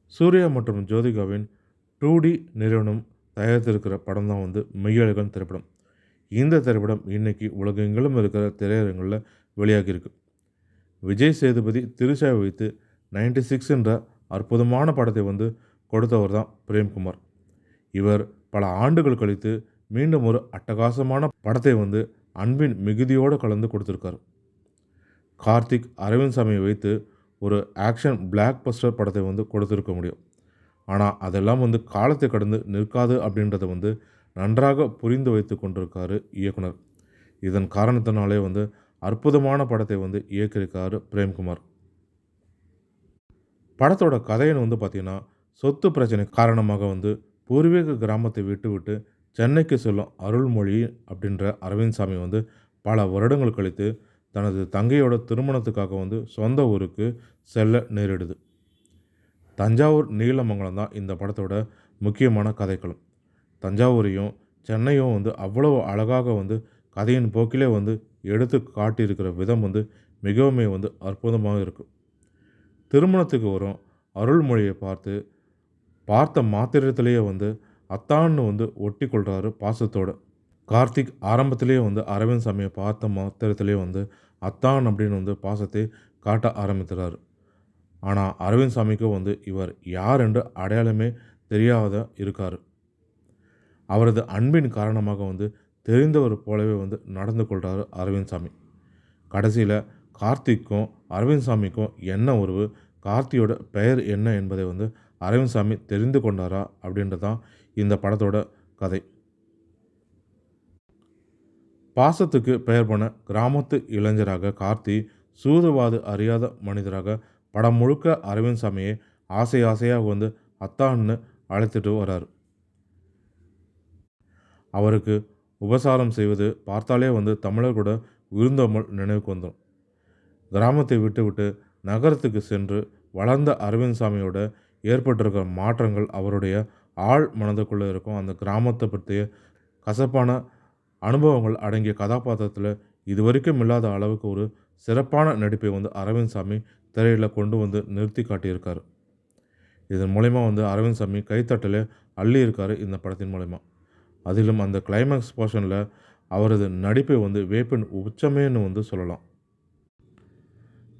சூர்யா மற்றும் ஜோதிகாவின் 2D நிறுவனம் தயாரித்திருக்கிற படம் தான் மெய்யழகன் திரைப்படம். இந்த திரைப்படம் இன்னைக்கு உலகெங்கிலும் இருக்கிற திரையரங்குகளில் வெளியாகியிருக்கு. விஜய் சேதுபதி திரிஷாவை வைத்து 96 என்ற அற்புதமான படத்தை கொடுத்தவர் தான் பிரேம்குமார். இவர் பல ஆண்டுகள் கழித்து மீண்டும் ஒரு அட்டகாசமான படத்தை அன்பின் மிகுதியோடு கலந்து கொடுத்திருக்காரு. கார்த்திக், அரவிந்த் சாமியை வைத்து ஒரு ஆக்ஷன் பிளாக் பஸ்டர் படத்தை கொடுத்துருக்க முடியும். ஆனால் அதெல்லாம் காலத்தை கடந்து நிற்காது அப்படின்றத நன்றாக புரிந்து வைத்து கொண்டிருக்காரு இயக்குனர். இதன் காரணத்தினாலே அற்புதமான படத்தை இயக்கியிருக்காரு பிரேம்குமார். படத்தோட கதைன்னு பார்த்தீங்கன்னா, சொத்து பிரச்சனை காரணமாக பூர்வீக கிராமத்தை விட்டு சென்னைக்கு செல்லும் அருள்மொழி அப்படின்ற அரவிந்த் சாமி பல வருடங்கள் கழித்து தனது தங்கையோட திருமணத்துக்காக சொந்த ஊருக்கு செல்ல நேரிடுது. தஞ்சாவூர் நீலமங்கலம் தான் இந்த படத்தோட முக்கியமான கதைக்களம். தஞ்சாவூரையும் சென்னையும் அவ்வளவு அழகாக கதையின் போக்கிலே எடுத்து காட்டியிருக்கிற விதம் மிகவுமே அற்புதமாக இருக்கும். திருமணத்துக்கு வரும் அருள்மொழியை பார்த்த மாத்திரத்திலேயே அத்தான்னு ஒட்டி கொள்கிறாரு பாசத்தோடு. கார்த்திக் ஆரம்பத்திலேயே அரவிந்த் சாமியை பார்த்த மாத்திரத்திலேயே அத்தான் அப்படின்னு பாசத்தை காட்ட ஆரம்பிக்கிறாரு. ஆனால் அரவிந்த் சாமிக்கு இவர் யார் என்று அடையாளமே தெரியாத இருக்கார். அவரது அன்பின் காரணமாக தெரிந்தவர் போலவே நடந்து கொள்கிறாரு அரவிந்த் சாமி. கடைசியில் கார்த்திக்கும் அரவிந்த் சாமிக்கும் என்ன உறவு, கார்த்தியோட பெயர் என்ன என்பதை அரவிந்த் சாமி தெரிந்து கொண்டாரா அப்படின்றது தான் இந்த படத்தோட கதை. பாசத்துக்கு பெயர் போன கிராமத்து இளைஞராக கார்த்தி சூதுவாது அறியாத மனிதராக படம் முழுக்க அரவிந்த் சாமியை ஆசையாக அத்தான்னு அழைத்துட்டு வராரு. அவருக்கு உபசாரம் செய்வது பார்த்தாலே தமிழர் கூட விருந்தோமல் நினைவுக்கு வந்துடும். கிராமத்தை விட்டு நகரத்துக்கு சென்று வளர்ந்த அரவிந்த் சாமியோட ஏற்பட்டிருக்கிற மாற்றங்கள் அவருடைய ஆழ் மனதுக்குள்ளே இருக்கும். அந்த கிராமத்தை பற்றிய கசப்பான அனுபவங்கள் அடங்கிய கதாபாத்திரத்தில் இதுவரைக்கும் இல்லாத அளவுக்கு ஒரு சிறப்பான நடிப்பை அரவிந்த் சாமி திரையில் கொண்டு நிறுத்தி காட்டியிருக்காரு. இதன் மூலயமா அரவிந்த் சாமி கைத்தட்டலே அள்ளி இருக்காரு இந்த படத்தின் மூலயமா. அதிலும் அந்த கிளைமேக்ஸ் போர்ஷனில் அவரது நடிப்பை வேப்பின் உச்சமேன்னு சொல்லலாம்.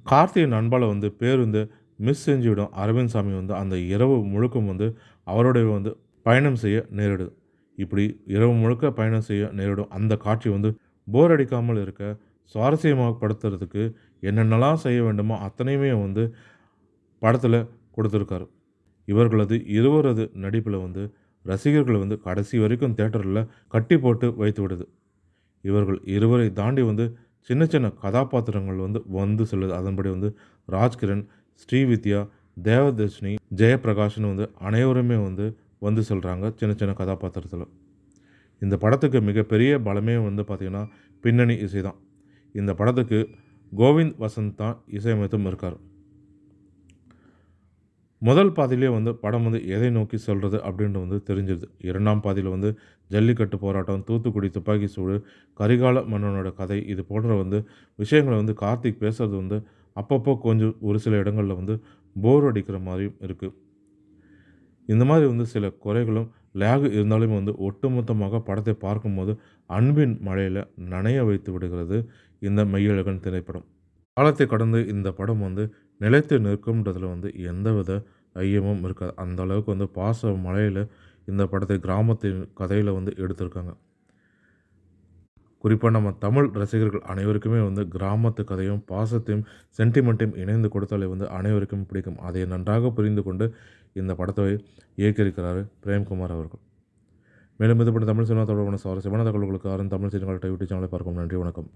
கார்த்தியின் அன்பால் பேருந்து மிஸ் செஞ்சுவிடும் அரவிந்த் சாமி அந்த இரவு முழுக்கும் அவருடைய பயணம் செய்ய நேரிடுது. இப்படி இரவு முழுக்க பயணம் செய்ய நேரிடும் அந்த காட்சி போர் அடிக்காமல் இருக்க சுவாரஸ்யமாக படுத்துறதுக்கு என்னென்னலாம் செய்ய வேண்டுமோ அத்தனையுமே படத்தில் கொடுத்துருக்காரு. இவர்களது இருவரது நடிப்பில் ரசிகர்கள் கடைசி வரைக்கும் தேட்டரில் கட்டி போட்டு வைத்து விடுது. இவர்கள் இருவரை தாண்டி சின்ன சின்ன கதாபாத்திரங்கள் செல்லுது. அதன்படி ராஜ்கிரண், ஸ்ரீவித்யா, தேவதர்ஷினி, ஜெயபிரகாஷ்னு அனைவருமே செல்கிறாங்க சின்ன சின்ன கதாபாத்திரத்தில். இந்த படத்துக்கு மிகப்பெரிய பலமே பார்த்திங்கன்னா பின்னணி இசை தான். இந்த படத்துக்கு கோவிந்த் வசந்த் தான் இசையமைத்தும் இருக்கார். முதல் பாதியிலே படம் எதை நோக்கி செல்வது அப்படின்ட்டு தெரிஞ்சிருது. இரண்டாம் பாதியில் ஜல்லிக்கட்டு போராட்டம், தூத்துக்குடி துப்பாக்கி சூடு, கரிகால மன்னனோட கதை, இது போன்ற விஷயங்களை கார்த்திக் பேசுகிறது அப்பப்போ கொஞ்சம் ஒரு சில இடங்களில் போர் அடிக்கிற மாதிரியும் இருக்குது. இந்த மாதிரி சில குறைகளும் லேக் இருந்தாலும் ஒட்டுமொத்தமாக படத்தை பார்க்கும்போது அன்பின் மழையில் நனைய வைத்து விடுகிறது இந்த மெய்யழகன் திரைப்படம். காலத்தை கடந்து இந்த படம் நிலைத்து நிற்கும்ன்றதில் எந்தவித ஐயமும் இருக்காது. அந்த அளவுக்கு பாச மழையில் இந்த படத்தை கிராமத்தின் கதையில் எடுத்திருக்காங்க. குறிப்பாக நம்ம தமிழ் ரசிகர்கள் அனைவருக்குமே கிராமத்து கதையும் பாசத்தையும் சென்டிமெண்ட்டையும் இணைந்து கொடுத்தாலே அனைவருக்கும் பிடிக்கும். அதை நன்றாக புரிந்து கொண்டு இந்த படத்தை இயக்கியிருக்கிறார் பிரேம்குமார் அவர்கள். மேலும் இது போன்ற தமிழ் சினிமா தொடர்பான சுவாரஸ்யமான தகவல்களுக்கு தமிழ் சினிமா யூடியூப் சேனலை பார்க்கும். நன்றி, வணக்கம்.